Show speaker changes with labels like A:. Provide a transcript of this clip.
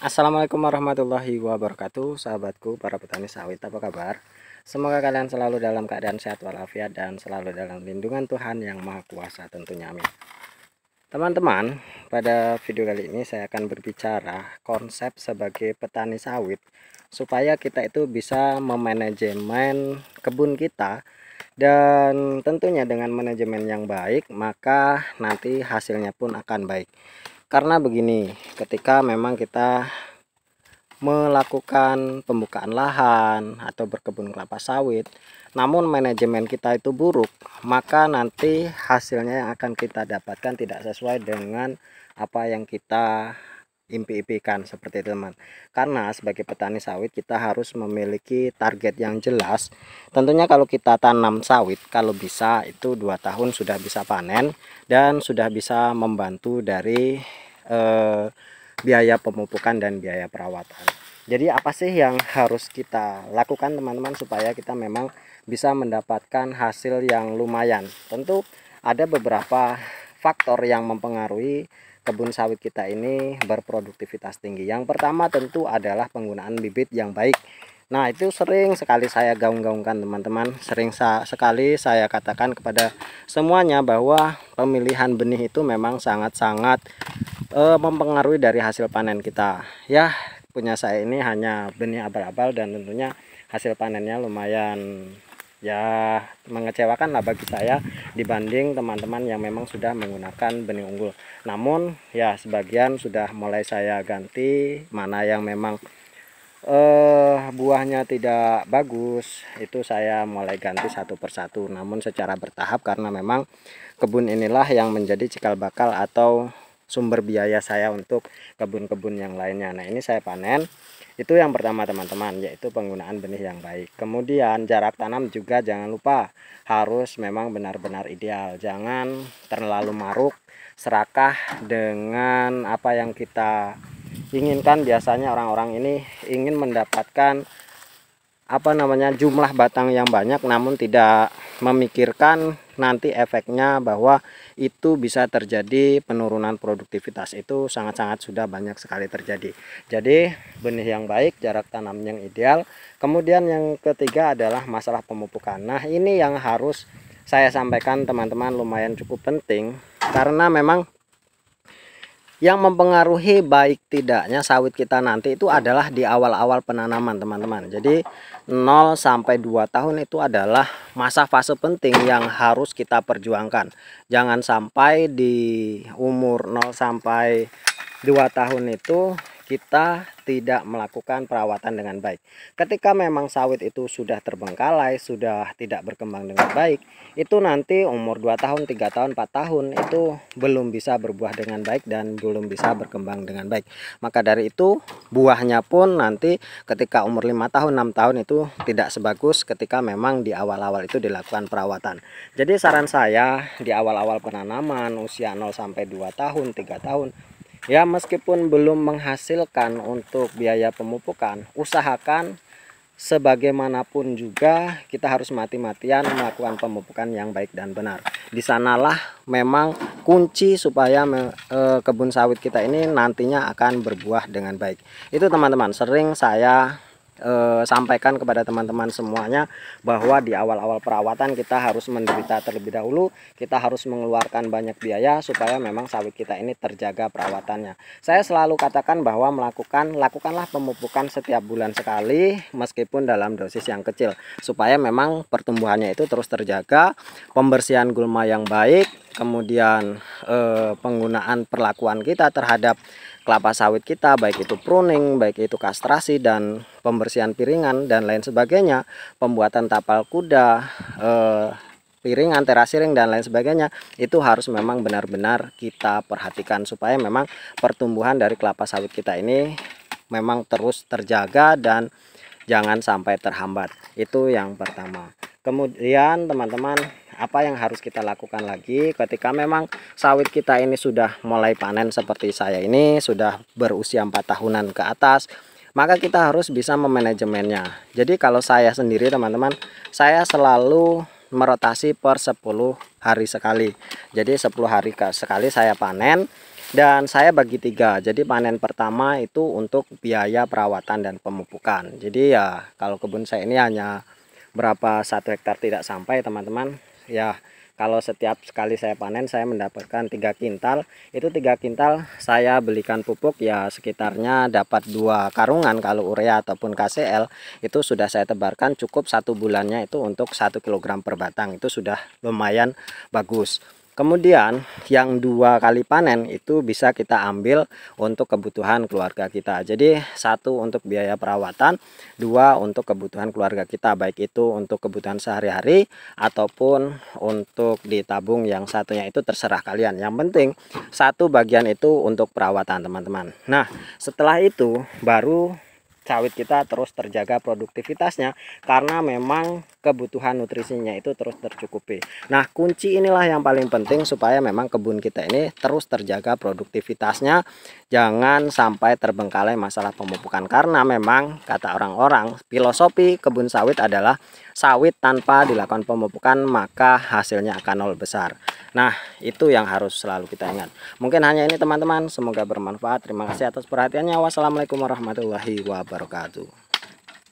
A: Assalamualaikum warahmatullahi wabarakatuh, sahabatku para petani sawit, apa kabar? Semoga kalian selalu dalam keadaan sehat walafiat dan selalu dalam lindungan Tuhan yang Maha Kuasa tentunya, amin. Teman-teman, pada video kali ini saya akan berbicara konsep sebagai petani sawit supaya kita itu bisa memanajemen kebun kita, dan tentunya dengan manajemen yang baik maka nanti hasilnya pun akan baik. Karena begini, ketika memang kita melakukan pembukaan lahan atau berkebun kelapa sawit, namun manajemen kita itu buruk, maka nanti hasilnya yang akan kita dapatkan tidak sesuai dengan apa yang kita impi-impikan, seperti itu teman. Karena sebagai petani sawit kita harus memiliki target yang jelas. Tentunya kalau kita tanam sawit, kalau bisa itu 2 tahun sudah bisa panen dan sudah bisa membantu dari biaya pemupukan dan biaya perawatan. Jadi apa sih yang harus kita lakukan teman-teman supaya kita memang bisa mendapatkan hasil yang lumayan? Tentu ada beberapa faktor yang mempengaruhi kebun sawit kita ini berproduktivitas tinggi. Yang pertama tentu adalah penggunaan bibit yang baik. Nah, itu sering sekali saya gaung-gaungkan teman-teman, sering sekali saya katakan kepada semuanya bahwa pemilihan benih itu memang sangat-sangat mempengaruhi dari hasil panen kita. Ya, punya saya ini hanya benih abal-abal dan tentunya hasil panennya lumayan ya mengecewakan lah bagi saya dibanding teman-teman yang memang sudah menggunakan benih unggul. Namun ya sebagian sudah mulai saya ganti, mana yang memang buahnya tidak bagus itu saya mulai ganti satu persatu, namun secara bertahap karena memang kebun inilah yang menjadi cikal bakal atau sumber biaya saya untuk kebun-kebun yang lainnya. Nah, ini saya panen. Itu yang pertama teman-teman, yaitu penggunaan benih yang baik. Kemudian jarak tanam juga jangan lupa harus memang benar-benar ideal. Jangan terlalu maruk, serakah dengan apa yang kita inginkan. Biasanya orang-orang ini ingin mendapatkan jumlah batang yang banyak, namun tidak memikirkan nanti efeknya bahwa itu bisa terjadi penurunan produktivitas. Itu sangat-sangat sudah banyak sekali terjadi. Jadi benih yang baik, jarak tanam yang ideal. Kemudian yang ketiga adalah masalah pemupukan. Nah, ini yang harus saya sampaikan teman-teman, lumayan cukup penting karena memang yang mempengaruhi baik tidaknya sawit kita nanti itu adalah di awal-awal penanaman teman-teman. Jadi 0 sampai 2 tahun itu adalah masa fase penting yang harus kita perjuangkan. Jangan sampai di umur 0 sampai 2 tahun itu kita tidak melakukan perawatan dengan baik. Ketika memang sawit itu sudah terbengkalai, sudah tidak berkembang dengan baik, itu nanti umur 2 tahun, 3 tahun, 4 tahun itu belum bisa berbuah dengan baik dan belum bisa berkembang dengan baik. Maka dari itu buahnya pun nanti ketika umur 5 tahun, 6 tahun itu tidak sebagus ketika memang di awal-awal itu dilakukan perawatan. Jadi saran saya di awal-awal penanaman usia 0 sampai 2 tahun, 3 tahun, ya meskipun belum menghasilkan untuk biaya pemupukan, usahakan sebagaimanapun juga kita harus mati-matian melakukan pemupukan yang baik dan benar. Di sanalah memang kunci supaya kebun sawit kita ini nantinya akan berbuah dengan baik. Itu teman-teman sering saya sampaikan kepada teman-teman semuanya bahwa di awal-awal perawatan kita harus menderita terlebih dahulu, kita harus mengeluarkan banyak biaya supaya memang sawit kita ini terjaga perawatannya. Saya selalu katakan bahwa lakukanlah pemupukan setiap bulan sekali meskipun dalam dosis yang kecil supaya memang pertumbuhannya itu terus terjaga, pembersihan gulma yang baik, kemudian penggunaan perlakuan kita terhadap kelapa sawit kita, baik itu pruning, baik itu kastrasi dan pembersihan piringan dan lain sebagainya, pembuatan tapal kuda, piringan, terasiring dan lain sebagainya, itu harus memang benar-benar kita perhatikan supaya memang pertumbuhan dari kelapa sawit kita ini memang terus terjaga dan jangan sampai terhambat. Itu yang pertama. Kemudian teman-teman, apa yang harus kita lakukan lagi ketika memang sawit kita ini sudah mulai panen seperti saya ini sudah berusia 4 tahunan ke atas, maka kita harus bisa memanajemennya. Jadi kalau saya sendiri teman-teman, saya selalu merotasi per 10 hari sekali. Jadi 10 hari sekali saya panen. Dan saya bagi 3. Jadi panen pertama itu untuk biaya perawatan dan pemupukan. Jadi ya kalau kebun saya ini hanya berapa 1 hektar tidak sampai teman-teman. Ya kalau setiap sekali saya panen saya mendapatkan 3 kintal. Itu 3 kintal saya belikan pupuk ya sekitarnya dapat 2 karungan. Kalau urea ataupun KCL itu sudah saya tebarkan, cukup 1 bulannya itu untuk 1 kilogram per batang. Itu sudah lumayan bagus. Kemudian yang 2 kali panen itu bisa kita ambil untuk kebutuhan keluarga kita. Jadi 1 untuk biaya perawatan, 2 untuk kebutuhan keluarga kita, baik itu untuk kebutuhan sehari-hari ataupun untuk ditabung. Yang satunya itu terserah kalian. Yang penting 1 bagian itu untuk perawatan teman-teman. Nah setelah itu baru sawit kita terus terjaga produktivitasnya, karena memang kebutuhan nutrisinya itu terus tercukupi. Nah kunci inilah yang paling penting supaya memang kebun kita ini terus terjaga produktivitasnya, jangan sampai terbengkalai masalah pemupukan. Karena memang kata orang-orang, filosofi kebun sawit adalah sawit tanpa dilakukan pemupukan maka hasilnya akan 0 besar. Nah itu yang harus selalu kita ingat. Mungkin hanya ini teman-teman, semoga bermanfaat. Terima kasih atas perhatiannya. Wassalamualaikum warahmatullahi wabarakatuh.